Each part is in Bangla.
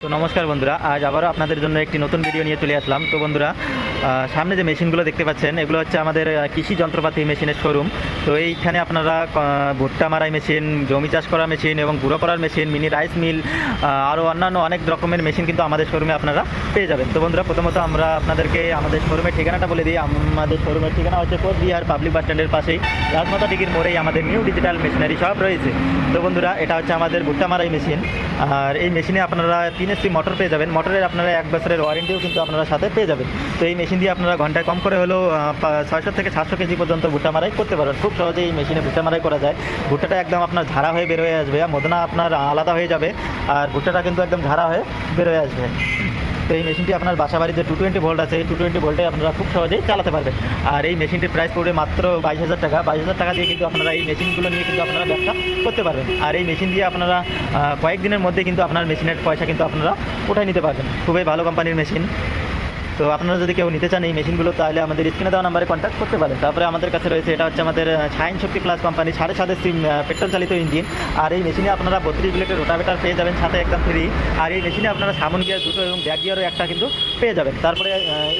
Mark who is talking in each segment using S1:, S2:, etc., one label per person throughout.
S1: তো নমস্কার বন্ধুরা, আজ আবারও আপনাদের জন্য একটি নতুন ভিডিও নিয়ে চলে আসলাম। তো বন্ধুরা, সামনে যে মেশিনগুলো দেখতে পাচ্ছেন এগুলো হচ্ছে আমাদের কৃষি যন্ত্রপাতি মেশিনের শোরুম। তো এইখানে আপনারা ভুট্টা মারাই মেশিন, জমি চাষ করা মেশিন এবং গুঁড়ো করার মেশিন, মিনি রাইস মিল, আরও অন্যান্য অনেক রকমের মেশিন কিন্তু আমাদের শোরুমে আপনারা পেয়ে যাবেন। তো বন্ধুরা, প্রথমত আমরা আপনাদেরকে আমাদের শোরুমের ঠিকানাটা বলে দিই। আমাদের শোরুমের ঠিকানা হচ্ছে কোচবিহার পাবলিক বাস স্ট্যান্ডের পাশেই রাজমাতা ডিগির মোড়েই আমাদের নিউ ডিজিটাল মেশিনারি শপ রয়েছে। তো বন্ধুরা, এটা হচ্ছে আমাদের ভুট্টা মারাই মেশিন। আর এই মেশিনে আপনারা 3 HP মোটর পেয়ে যাবেন। মোটরের আপনারা 1 বছরের ওয়ারেন্টিও কিন্তু আপনারা সাথে পেয়ে যাবেন। তো এই মেশিন দিয়ে আপনারা ঘন্টায় কম করে হলেও 600 থেকে 700 কেজি পর্যন্ত ভুট্টা মারাই করতে পারবেন। খুব সহজেই এই মেশিনে ভুট্টা মারাই করা যায়। ভুট্টাটা একদম আপনার ঝাড়া হয়ে বের হয়ে আসবে, মদনা আপনার আলাদা হয়ে যাবে, আর ভুট্টাটা কিন্তু একদম ঝাড়া হয়ে বের হয়ে আসবে। তো এই মেশিনটি আপনার বাসা বাড়িতে 220 ভোল্ট আছে, এই 220 ভোল্টে আপনারা খুব সহজেই চালাতে পারবেন। আর এই মেশিনটির প্রাইস পড়বে মাত্র 22,000 টাকা। 22,000 টাকা দিয়ে কিন্তু আপনারা এই মেশিনগুলো নিয়ে কিন্তু আপনারা ব্যবসা করতে পারবেন। আর এই মেশিন দিয়ে আপনারা কয়েকদিনের মধ্যে কিন্তু আপনার মেশিনের পয়সা কিন্তু আপনারা উঠাই নিতে পারবেন। খুবই ভালো কোম্পানির মেশিন। তো আপনারা যদি কেউ নিতে চান এই মেশিনগুলো, তাহলে আমাদের স্ক্রিনে দেওয়া নাম্বারে কন্ট্যাক্ট করতে পারেন। তারপরে আমাদের কাছে রয়েছে, এটা হচ্ছে আমাদের শাইন শক্তি প্লাস কোম্পানি 7.5 পেট্রোল চালিত ইঞ্জিন। আর এই মেশিনে আপনারা 32 ব্লেডের রোটাভেটার পেয়ে যাবেন, সাথে একদম ফ্রি। আর এই মেশিনে আপনারা সামন গিয়ার দুটো এবং ব্যাক গিয়ারও একটা কিন্তু পেয়ে যাবেন। তারপরে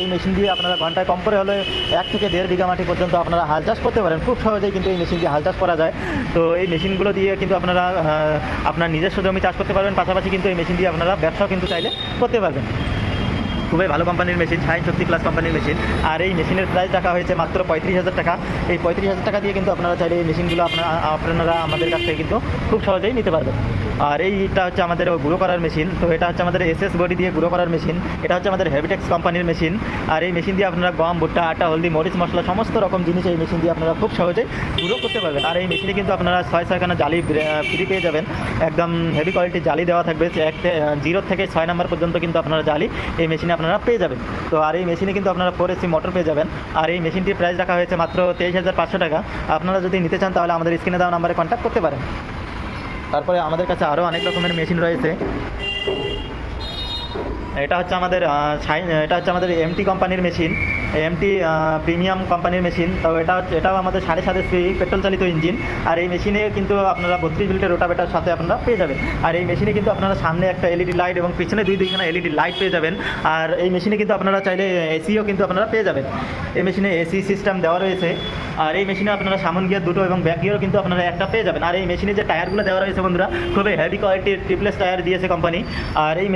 S1: এই মেশিন দিয়ে আপনারা ঘন্টায় কম করে হলে 1 থেকে 1.5 বিঘা মাটি পর্যন্ত আপনারা হাল চাষ করতে পারেন। খুব সহজেই কিন্তু এই মেশিন দিয়ে হাল চাষ করা যায়। তো এই মেশিনগুলো দিয়ে কিন্তু আপনারা আপনার নিজস্ব জমি চাষ করতে পারবেন, পাশাপাশি কিন্তু এই মেশিন দিয়ে আপনারা ব্যবসাও কিন্তু চাইলে করতে পারবেন। খুবই ভালো কোম্পানির মেশিন, শাইন শক্তি প্লাস কোম্পানির মেশিন। আর এই মেশিনের প্রাইস রাখা হয়েছে মাত্র 35,000 টাকা। এই 35,000 টাকা দিয়ে কিন্তু আপনারা চাইলে এই মেশিনগুলো আপনারা আমাদের কাছ থেকে কিন্তু খুব সহজেই নিতে পারবেন। আর এইটা হচ্ছে আমাদের গুঁড়ো করার মেশিন। তো এটা হচ্ছে আমাদের SS বডি দিয়ে গুঁড়ো করার মেশিন। এটা হচ্ছে আমাদের হেভিটেক্স কোম্পানির মেশিন। আর এই মেশিন দিয়ে আপনারা গম, ভুট্টা, আটা, হলদি, মরিচ, মশলা সমস্ত রকম জিনিস এই মেশিন দিয়ে আপনারা খুব সহজেই গুঁড়ো করতে পারবেন। আর এই মেশিনে কিন্তু আপনারা 6খানা জালি ফ্রি পেয়ে যাবেন। একদম হেভি কোয়ালিটির জালি দেওয়া থাকবে, 0 থেকে 6 নাম্বার পর্যন্ত কিন্তু আপনারা জালি এই মেশিনে আপনারা পেয়ে যাবেন। তো আর এই মেশিনে কিন্তু আপনারা 4 HP মোটর পেয়ে যাবেন। আর এই মেশিনটির প্রাইস রাখা হয়েছে মাত্র 23,500 টাকা। আপনারা যদি নিতে চান তাহলে আমাদের স্ক্রিনে দেওয়া নাম্বারে কন্ট্যাক্ট করতে পারেন। তারপরে আমাদের কাছে আরও অনেক রকমের মেশিন রয়েছে। এটা হচ্ছে আমাদের এটা হচ্ছে আমাদের MT কোম্পানির মেশিন, MT প্রিমিয়াম কোম্পানির মেশিন। তো এটাও আমাদের 7.5 পেট্রোল চালিত ইঞ্জিন। আর এই মেশিনে কিন্তু আপনারা 32 ভোল্টের রোটাভেটার সাথে আপনারা পেয়ে যাবেন। আর এই মেশিনে কিন্তু আপনারা সামনে একটা LED লাইট এবং পিছনে দুইখানা LED লাইট পেয়ে যাবেন। আর এই মেশিনে কিন্তু আপনারা চাইলে এসিও কিন্তু আপনারা পেয়ে যাবেন। এই মেশিনে এসি সিস্টেম দেওয়া রয়েছে। আর এই মেশিনে আপনারা সামন গিয়ার দুটো এবং ব্যাক গিয়ারও কিন্তু আপনারা একটা পেয়ে যাবেন। আর এই মেশিনে যে টায়ারগুলো দেওয়া রয়েছে বন্ধুরা, খুবই হেভি কোয়ালিটির ট্রিপলেস টায়ার দিয়েছে কোম্পানি। আর এই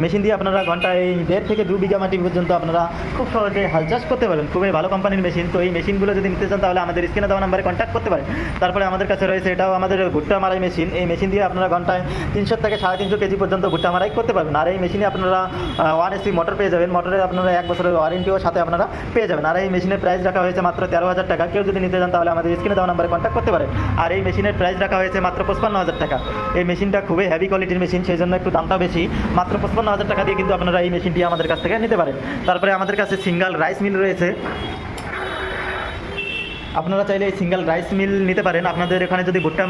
S1: মেশিন দিয়ে আপনারা ঘন্টায় 1.5 থেকে 2 বিঘা মাটি পর্যন্ত আপনারা খুব সহজে হাল চাষ করতে পারেন। খুবই ভালো কোম্পানির মেশিন। তো এই মেশিনগুলো যদি নিতে চান তাহলে আমাদের স্ক্রিনে দেওয়া নাম্বারে কন্ট্যাক্ট করতে পারেন। তারপরে আমাদের কাছে রয়েছে, এটাও আমাদের ভুট্টা মারাই মেশিন। এই মেশিন দিয়ে আপনারা ঘন্টায় 300 থেকে 350 কেজি পর্যন্ত ভুট্টা মারাই করতে পারবেন। আর এই মেশিনে আপনারা 1 HP মোটর পেয়ে যাবেন। মোটরে আপনারা 1 বছরের ওয়ারেন্টিও সাথে আপনারা পেয়ে যাবেন। আর এই মেশিনের প্রাইস রাখা হয়েছে মাত্র 13,000 টাকা। কেউ যদি নিতে চান তাহলে আমাদের স্ক্রিনে দেওয়া নাম্বারে কন্ট্যাক্ট করতে পারেন। আর এই মেশিনের প্রাইস রাখা হয়েছে মাত্র 55,000 টাকা। এই মেশিনটা খুবই হেভি কোয়ালিটির মেশিন, সেই জন্য একটু দামটা বেশি। মাত্র 55,000 টাকা দিয়ে কিন্তু আপনারা এই মেশিনটি আমাদের কাছ থেকে নিতে পারেন। তারপরে আমাদের কাছে সিঙ্গেল রাইস মিল রয়েছে। আপনারা চাইলে এই সিঙ্গেল রাইস মিল নিতে পারেন। আপনাদের এখানে যদি ভুট্টা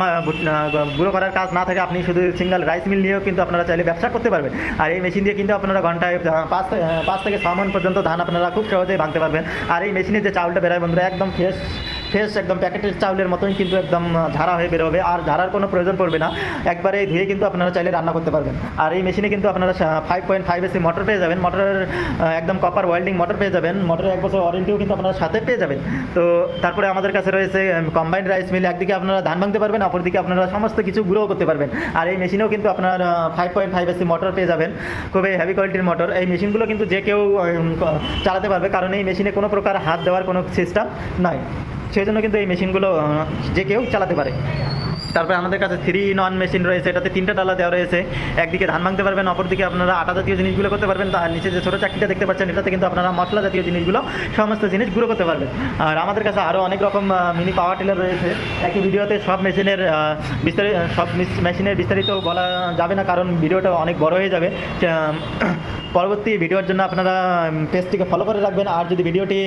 S1: গুঁড়ো করার কাজ না থাকে, আপনি শুধু সিঙ্গেল রাইস মিল নিয়েও কিন্তু আপনারা চাইলে ব্যবসা করতে পারবেন। আর এই মেশিন দিয়ে কিন্তু আপনারা ঘন্টায় 5 থেকে 6 মণ পর্যন্ত ধান আপনারা খুব সহজেই ভাঙতে পারবেন। আর এই মেশিনে যে চাউলটা বেরোয় বন্ধুরা, একদম ফ্রেশ একদম প্যাকেটের চাউলের মতোই কিন্তু একদম ঝাড়া হয়ে বেরোবে। আর ঝাড়ার কোনো প্রয়োজন পড়বে না, একবারে ধুয়ে কিন্তু আপনারা চাইলে রান্না করতে পারবেন। আর এই মেশিনে কিন্তু আপনারা 5.5 AC মোটর পেয়ে যাবেন। মোটরের একদম কপার ওয়েল্ডিং মোটর পেয়ে যাবেন। মোটরের 1 বছর ওয়ারেন্টিও কিন্তু আপনারা সাথে পেয়ে যাবেন। তো তারপরে আমাদের কাছে রয়েছে কম্বাইন্ড রাইস মিল। একদিকে আপনারা ধান ভাঙতে পারবেন, অপরদিকে আপনারা সমস্ত কিছু গুঁড়ো করতে পারবেন। আর এই মেশিনেও কিন্তু আপনার 5.5 AC মোটর পেয়ে যাবেন, খুবই হেভি কোয়ালিটির মোটর। এই মেশিনগুলো কিন্তু যে কেউ চালাতে পারবে, কারণ এই মেশিনে কোনো প্রকার হাত দেওয়ার কোনো সিস্টেম নাই, সেই জন্য কিন্তু এই মেশিনগুলো যে কেউ চালাতে পারে। তারপরে আমাদের কাছে 3-in-1 মেশিন রয়েছে। এটাতে 3টা ডালা দেওয়া রয়েছে। একদিকে ধান ভাঙতে পারবেন, অপরদিকে আপনারা আটা জাতীয় জিনিসগুলো করতে পারবেন। তার নিচে যে ছোটো চাকরিটা দেখতে পাচ্ছেন, এটাতে কিন্তু আপনারা মশলা জাতীয় জিনিসগুলো সমস্ত জিনিস গুঁড়ো করতে পারবেন। আর আমাদের কাছে আরও অনেক রকম মিনি পাওয়ার টিলার রয়েছে। একই ভিডিওতে সব মেশিনের বিস্তারিত বলা যাবে না, কারণ ভিডিওটা অনেক বড় হয়ে যাবে। পরবর্তী ভিডিওর জন্য আপনারা পেজটিকে ফলো করে রাখবেন। আর যদি ভিডিওটি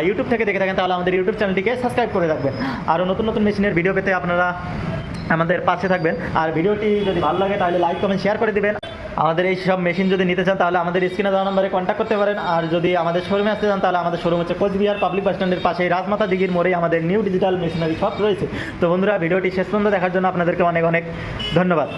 S1: ইউটিউব থেকে দেখে থাকেন তাহলে আমাদের ইউটিউব চ্যানেলটিকে সাবস্ক্রাইব করে রাখবেন। আরও নতুন মেশিনের ভিডিও পেতে আপনারা আমাদের পাশে থাকবেন। আর ভিডিওটি যদি ভালো লাগে তাহলে লাইক, কমেন্ট, শেয়ার করে দিবেন। আমাদের এই সব মেশিন যদি নিতে চান তাহলে আমাদের স্ক্রিনে দেওয়া নম্বরে কন্ট্যাক্ট করতে পারেন। আর যদি আমাদের শোরুমে আসতে চান তাহলে আমাদের শোরুম হচ্ছে কোচবিহার পাবলিক বাস স্ট্যান্ডের পাশে রাজমাতা দিঘির মোড়ে আমাদের নিউ ডিজিটাল মেশিনারি শপ রয়েছে। তো বন্ধুরা, ভিডিওটি শেষ পর্যন্ত দেখার জন্য আপনাদেরকে অনেক অনেক ধন্যবাদ।